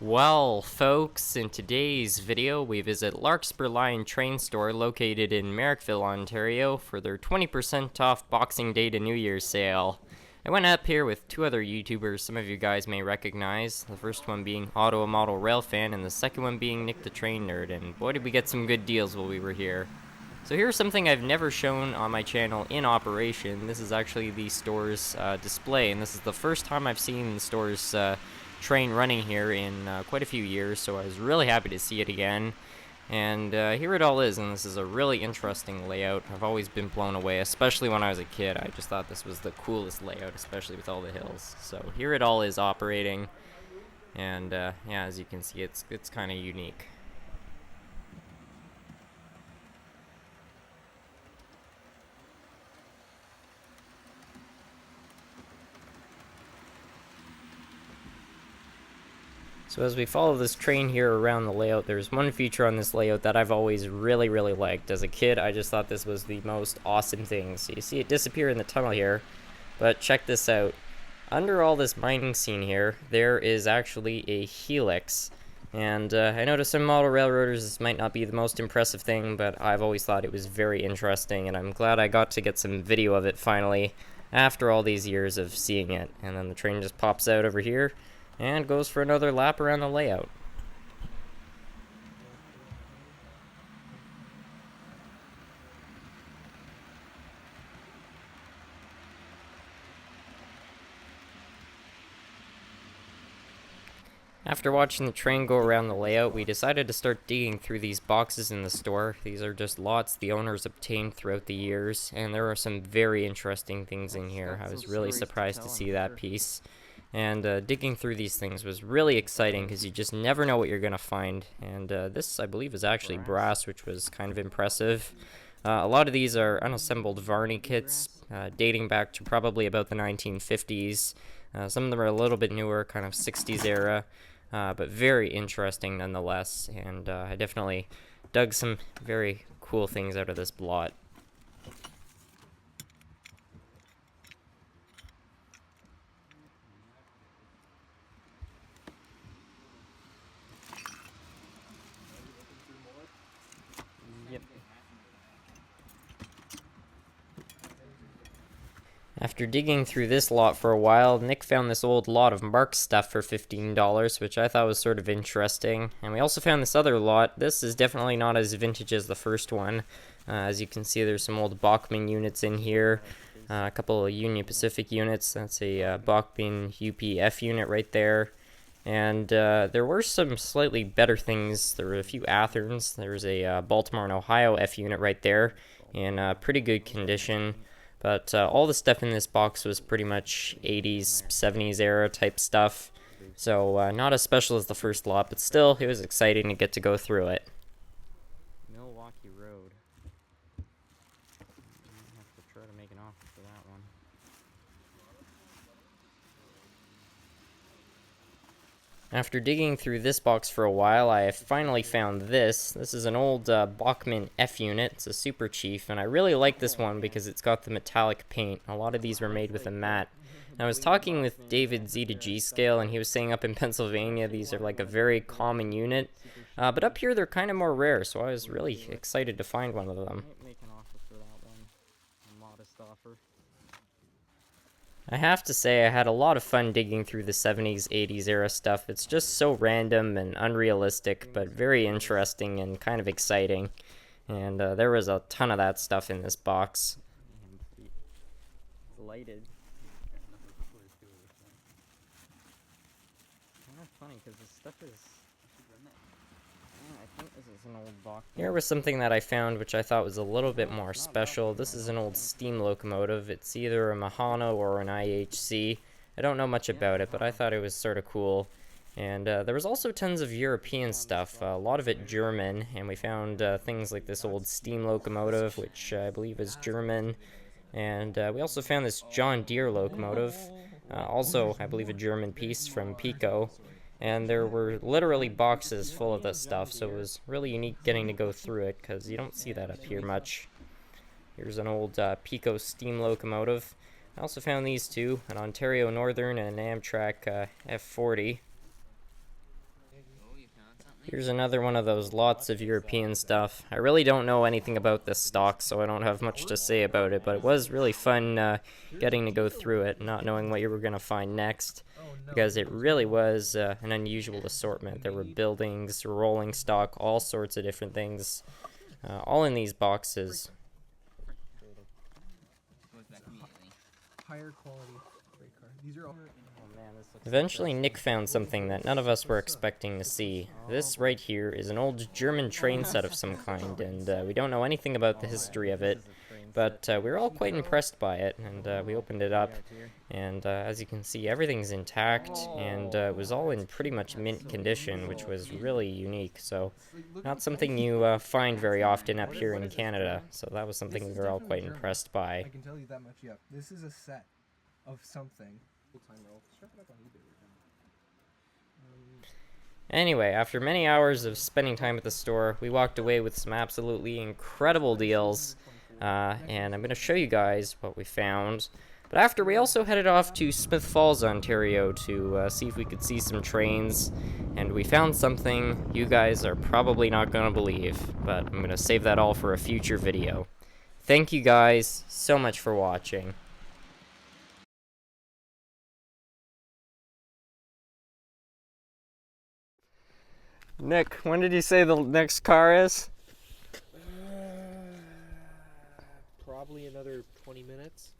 Well, folks, in today's video, we visit Larkspur Line train store located in Merrickville, Ontario for their 20% off Boxing Day to New Year's sale. I went up here with two other YouTubers some of you guys may recognize, the first one being Auto a Model Rail Fan and the second one being Nick the Train Nerd, and boy did we get some good deals while we were here. So here's something I've never shown on my channel in operation. This is actually the store's display, and this is the first time I've seen the store's train running here in quite a few years, so I was really happy to see it again. And here it all is, and this is a really interesting layout. I've always been blown away, especially when I was a kid. I just thought this was the coolest layout, especially with all the hills. So here it all is operating, and yeah, as you can see, it's kind of unique. So as we follow this train here around the layout, there's one feature on this layout that I've always really liked. As a kid, I just thought this was the most awesome thing. So you see it disappear in the tunnel here, but check this out. Under all this mining scene here, there is actually a helix. And I know to some model railroaders this might not be the most impressive thing, but I've always thought it was very interesting, and I'm glad I got to get some video of it finally, after all these years of seeing it. And then the train just pops out over here, and goes for another lap around the layout. After watching the train go around the layout, we decided to start digging through these boxes in the store. These are just lots the owners obtained throughout the years, and there are some very interesting things in here. I was really surprised to see that piece. And digging through these things was really exciting because you just never know what you're going to find. And this, I believe, is actually brass, which was kind of impressive. A lot of these are unassembled Varney kits, dating back to probably about the 1950s. Some of them are a little bit newer, kind of 60s era, but very interesting nonetheless. And I definitely dug some very cool things out of this blot. Yep. After digging through this lot for a while, Nick found this old lot of Mark stuff for $15, which I thought was sort of interesting. And we also found this other lot. This is definitely not as vintage as the first one. As you can see, there's some old Bachmann units in here. A couple of Union Pacific units. That's a Bachmann UPF unit right there. And there were some slightly better things. There were a few Atherns. There was a Baltimore and Ohio F unit right there in pretty good condition. But all the stuff in this box was pretty much 80s, 70s era type stuff. So not as special as the first lot, but still, it was exciting to get to go through it. Milwaukee Road. I have to try to make an offer for that one. After digging through this box for a while, I finally found this. This is an old Bachmann F unit. It's a Super Chief, and I really like this one because it's got the metallic paint. A lot of these were made with a matte. I was talking with David Z to G scale, and he was saying up in Pennsylvania these are like a very common unit, but up here they're kind of more rare, so I was really excited to find one of them. I have to say I had a lot of fun digging through the 70s, 80s era stuff. It's just so random and unrealistic, but very interesting and kind of exciting. And there was a ton of that stuff in this box. It's lighted. Kind of funny because this stuff is... I think this is an old box. Here was something that I found which I thought was a little bit more special. This is an old steam locomotive. It's either a Mahano or an IHC. I don't know much about it, but I thought it was sort of cool. And there was also tons of European stuff, a lot of it German, and we found things like this old steam locomotive, which I believe is German. And we also found this John Deere locomotive, also I believe a German piece from Pico. And there were literally boxes full of this stuff, so it was really unique getting to go through it, because you don't see that up here much. Here's an old Pico steam locomotive. I also found these two, an Ontario Northern and an Amtrak F40. Here's another one of those lots of European stuff. I really don't know anything about this stock, so I don't have much to say about it, but it was really fun getting to go through it, not knowing what you were going to find next, because it really was an unusual assortment. There were buildings, rolling stock, all sorts of different things, all in these boxes. Higher quality freight car. These are all... Eventually, Nick found something that none of us were expecting to see. This right here is an old German train set of some kind, and we don't know anything about the history of it, but we were all quite impressed by it, and we opened it up, and as you can see, everything's intact, and it was all in pretty much mint condition, which was really unique, so not something you find very often up here in Canada, so that was something we were all quite impressed by. I can tell you that much, yeah. This is a set of something. Anyway, after many hours of spending time at the store, we walked away with some absolutely incredible deals, and I'm going to show you guys what we found. But after, we also headed off to Smith Falls, Ontario to see if we could see some trains, and we found something you guys are probably not going to believe, but I'm going to save that all for a future video. Thank you guys so much for watching. Nick, when did you say the next car is? Probably another 20 minutes.